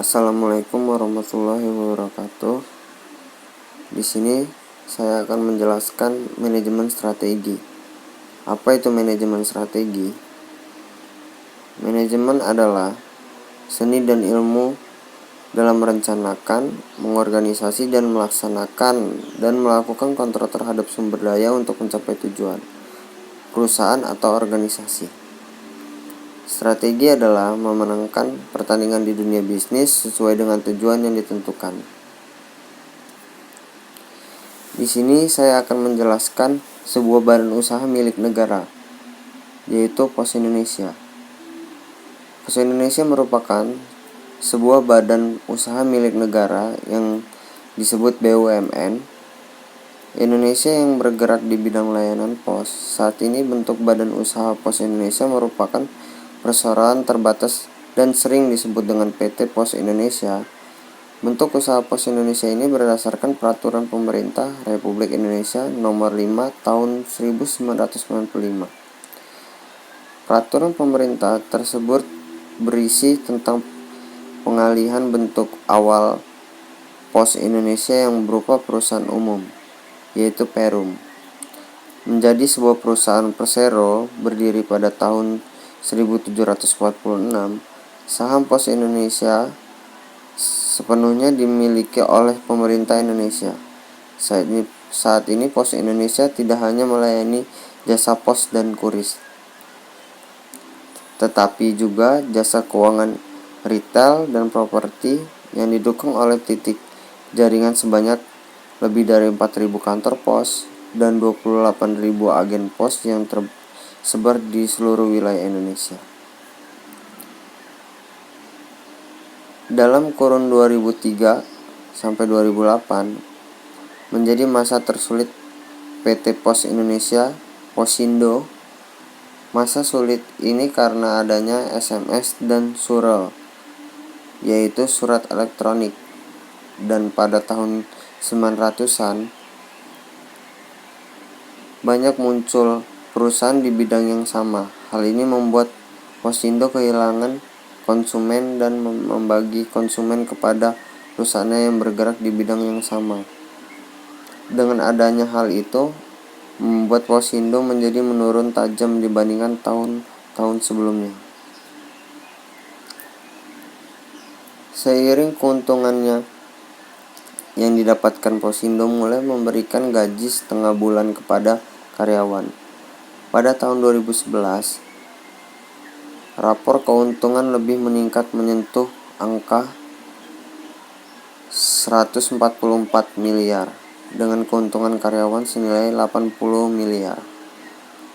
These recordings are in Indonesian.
Assalamualaikum warahmatullahi wabarakatuh. Di sini saya akan menjelaskan manajemen strategi. Apa itu manajemen strategi? Manajemen adalah seni dan ilmu dalam merencanakan, mengorganisasi dan melaksanakan dan melakukan kontrol terhadap sumber daya untuk mencapai tujuan perusahaan atau organisasi. Strategi adalah memenangkan pertandingan di dunia bisnis sesuai dengan tujuan yang ditentukan. Di sini saya akan menjelaskan sebuah badan usaha milik negara, yaitu Pos Indonesia. Pos Indonesia merupakan sebuah badan usaha milik negara yang disebut BUMN Indonesia yang bergerak di bidang layanan pos. Saat ini bentuk badan usaha Pos Indonesia merupakan perseroan terbatas dan sering disebut dengan PT Pos Indonesia. Bentuk usaha Pos Indonesia ini berdasarkan Peraturan Pemerintah Republik Indonesia Nomor 5 Tahun 1995. Peraturan pemerintah tersebut berisi tentang pengalihan bentuk awal Pos Indonesia yang berupa perusahaan umum, yaitu Perum, menjadi sebuah perusahaan persero berdiri pada tahun 1746. Saham Pos Indonesia sepenuhnya dimiliki oleh pemerintah Indonesia. Saat ini Pos Indonesia tidak hanya melayani jasa pos dan kuris, tetapi juga jasa keuangan retail dan properti yang didukung oleh titik jaringan sebanyak lebih dari 4.000 kantor pos dan 28.000 agen pos yang tersebar di seluruh wilayah Indonesia. Dalam kurun 2003 sampai 2008 menjadi masa tersulit PT Pos Indonesia Posindo. Masa sulit ini karena adanya SMS dan SUREL, yaitu surat elektronik, dan pada tahun 900-an banyak muncul perusahaan di bidang yang sama. Hal ini membuat Posindo kehilangan konsumen dan membagi konsumen kepada perusahaan yang bergerak di bidang yang sama. Dengan adanya hal itu, membuat Posindo menjadi menurun tajam dibandingkan tahun-tahun sebelumnya. Seiring keuntungannya yang didapatkan, Posindo mulai memberikan gaji setengah bulan kepada karyawan. Pada tahun 2011, rapor keuntungan lebih meningkat menyentuh angka 144 miliar dengan keuntungan karyawan senilai 80 miliar.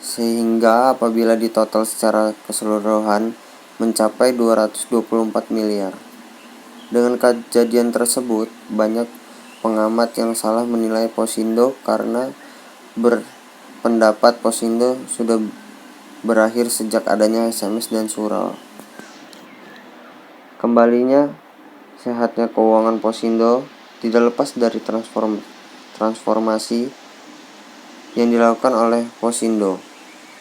Sehingga apabila ditotal secara keseluruhan mencapai 224 miliar. Dengan kejadian tersebut, banyak pengamat yang salah menilai Posindo karena berpendapat Posindo sudah berakhir sejak adanya SMS dan SUREL. Kembalinya sehatnya keuangan Posindo tidak lepas dari transformasi yang dilakukan oleh Posindo.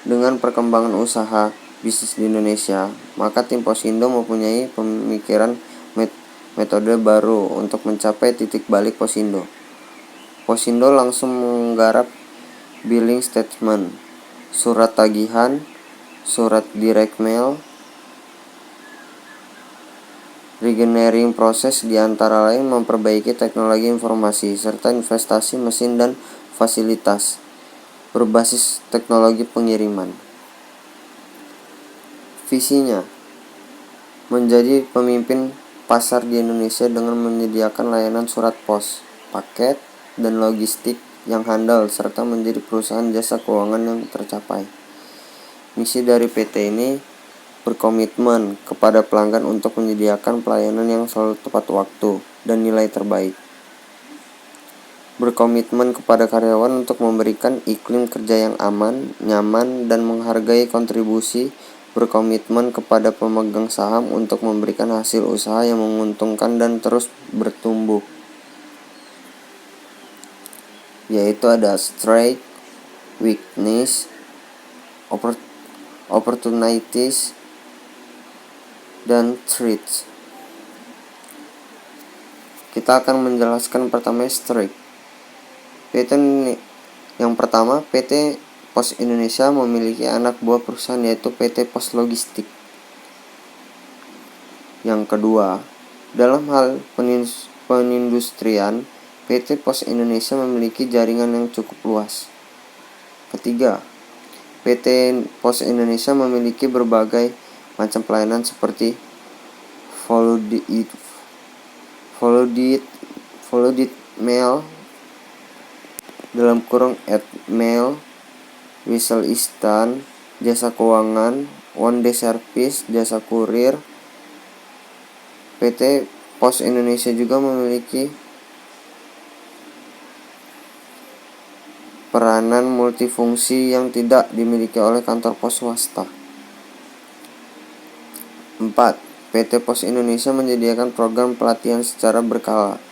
Dengan perkembangan usaha bisnis di Indonesia, maka tim Posindo mempunyai pemikiran metode baru untuk mencapai titik balik Posindo. Posindo langsung menggarap billing statement, surat tagihan, surat direct mail, regeneering proses, di antara lain memperbaiki teknologi informasi serta investasi mesin dan fasilitas berbasis teknologi pengiriman. Visinya menjadi pemimpin pasar di Indonesia dengan menyediakan layanan surat pos, paket, dan logistik yang handal serta menjadi perusahaan jasa keuangan yang tercapai. Misi dari PT ini berkomitmen kepada pelanggan untuk menyediakan pelayanan yang selalu tepat waktu dan nilai terbaik. Berkomitmen kepada karyawan untuk memberikan iklim kerja yang aman, nyaman, dan menghargai kontribusi. Berkomitmen kepada pemegang saham untuk memberikan hasil usaha yang menguntungkan dan terus bertumbuh, yaitu ada strength, weakness, opportunities, dan threats. Kita akan menjelaskan pertama strike. Yang pertama, PT Pos Indonesia memiliki anak buah perusahaan yaitu PT Pos Logistik. Yang kedua, dalam hal penindustrian, PT Pos Indonesia memiliki jaringan yang cukup luas. Ketiga, PT Pos Indonesia memiliki berbagai macam pelayanan seperti follow it mail (@mail), whistle instant, jasa keuangan, one day service, jasa kurir. PT Pos Indonesia juga memiliki peranan multifungsi yang tidak dimiliki oleh kantor pos swasta. 4. PT Pos Indonesia menyediakan program pelatihan secara berkala.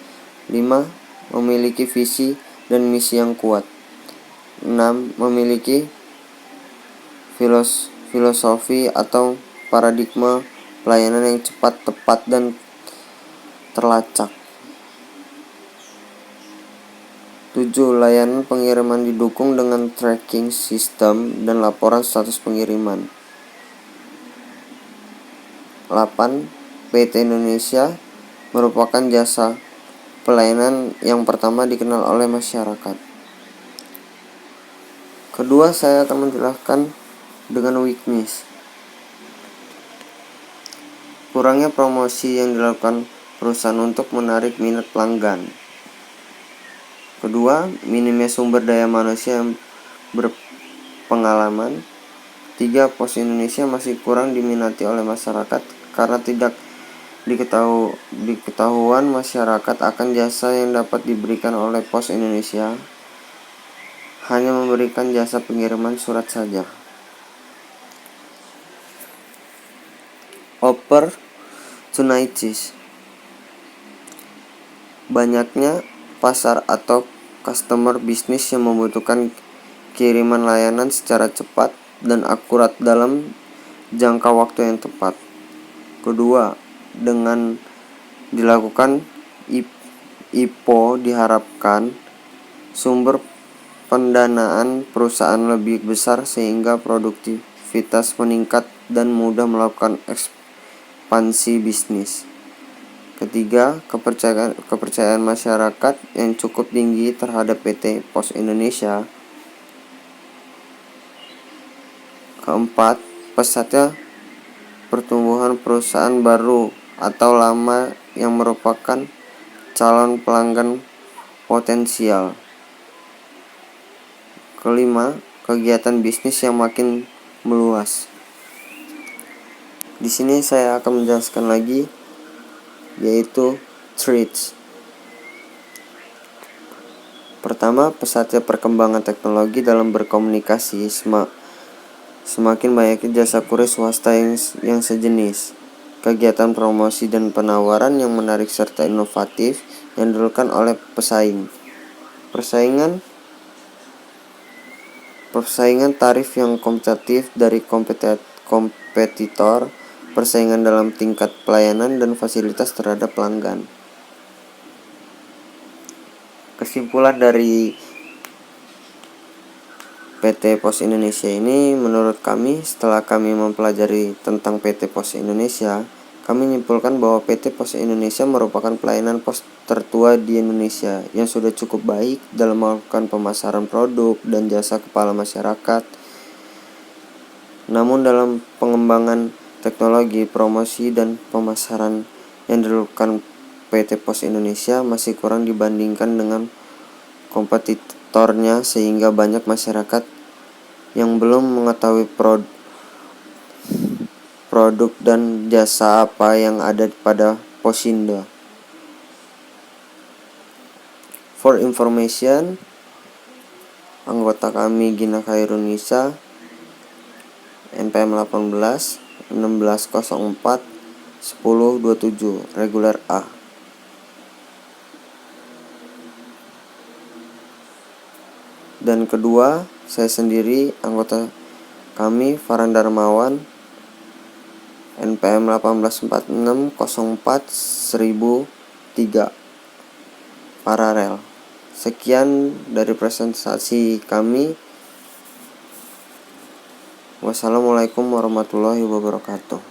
5. Memiliki visi dan misi yang kuat. 6. Memiliki filosofi atau paradigma pelayanan yang cepat, tepat, dan terlacak. 7. Layanan pengiriman didukung dengan tracking sistem dan laporan status pengiriman. 8. PT Indonesia merupakan jasa pelayanan yang pertama dikenal oleh masyarakat. Kedua, saya akan menjelaskan dengan weakness. Kurangnya promosi yang dilakukan perusahaan untuk menarik minat pelanggan. Kedua, minimnya sumber daya manusia yang berpengalaman. 3. Pos Indonesia masih kurang diminati oleh masyarakat karena tidak diketahuan masyarakat akan jasa yang dapat diberikan oleh Pos Indonesia, hanya memberikan jasa pengiriman surat saja. Opportunities. Banyaknya pasar atau customer bisnis yang membutuhkan kiriman layanan secara cepat dan akurat dalam jangka waktu yang tepat. Kedua, dengan dilakukan IPO diharapkan sumber pendanaan perusahaan lebih besar sehingga produktivitas meningkat dan mudah melakukan ekspansi bisnis. Ketiga, kepercayaan masyarakat yang cukup tinggi terhadap PT Pos Indonesia. Keempat, pesatnya pertumbuhan perusahaan baru atau lama yang merupakan calon pelanggan potensial. Kelima, kegiatan bisnis yang makin meluas. Di sini saya akan menjelaskan lagi, yaitu threats. Pertama, pesatnya perkembangan teknologi dalam berkomunikasi. Semakin banyaknya jasa kurir swasta yang sejenis. Kegiatan promosi dan penawaran yang menarik serta inovatif yang dilakukan oleh pesaing. Persaingan tarif yang kompetitif dari kompetitor. Persaingan dalam tingkat pelayanan dan fasilitas terhadap pelanggan. Kesimpulan dari PT Pos Indonesia ini, menurut kami, setelah kami mempelajari tentang PT Pos Indonesia, kami menyimpulkan bahwa PT Pos Indonesia merupakan pelayanan pos tertua di Indonesia yang sudah cukup baik dalam melakukan pemasaran produk dan jasa kepada masyarakat. Namun dalam pengembangan teknologi, promosi, dan pemasaran yang dilakukan PT Pos Indonesia masih kurang dibandingkan dengan kompetitornya, sehingga banyak masyarakat yang belum mengetahui produk dan jasa apa yang ada pada Posindo. For information, anggota kami Gina Khairunisa, NPM 18 1604 1027, reguler A. Dan kedua, saya sendiri, anggota kami Farhan Darmawan, NPM 1846 04 1003, paralel. Sekian dari presentasi kami. Wassalamualaikum warahmatullahi wabarakatuh.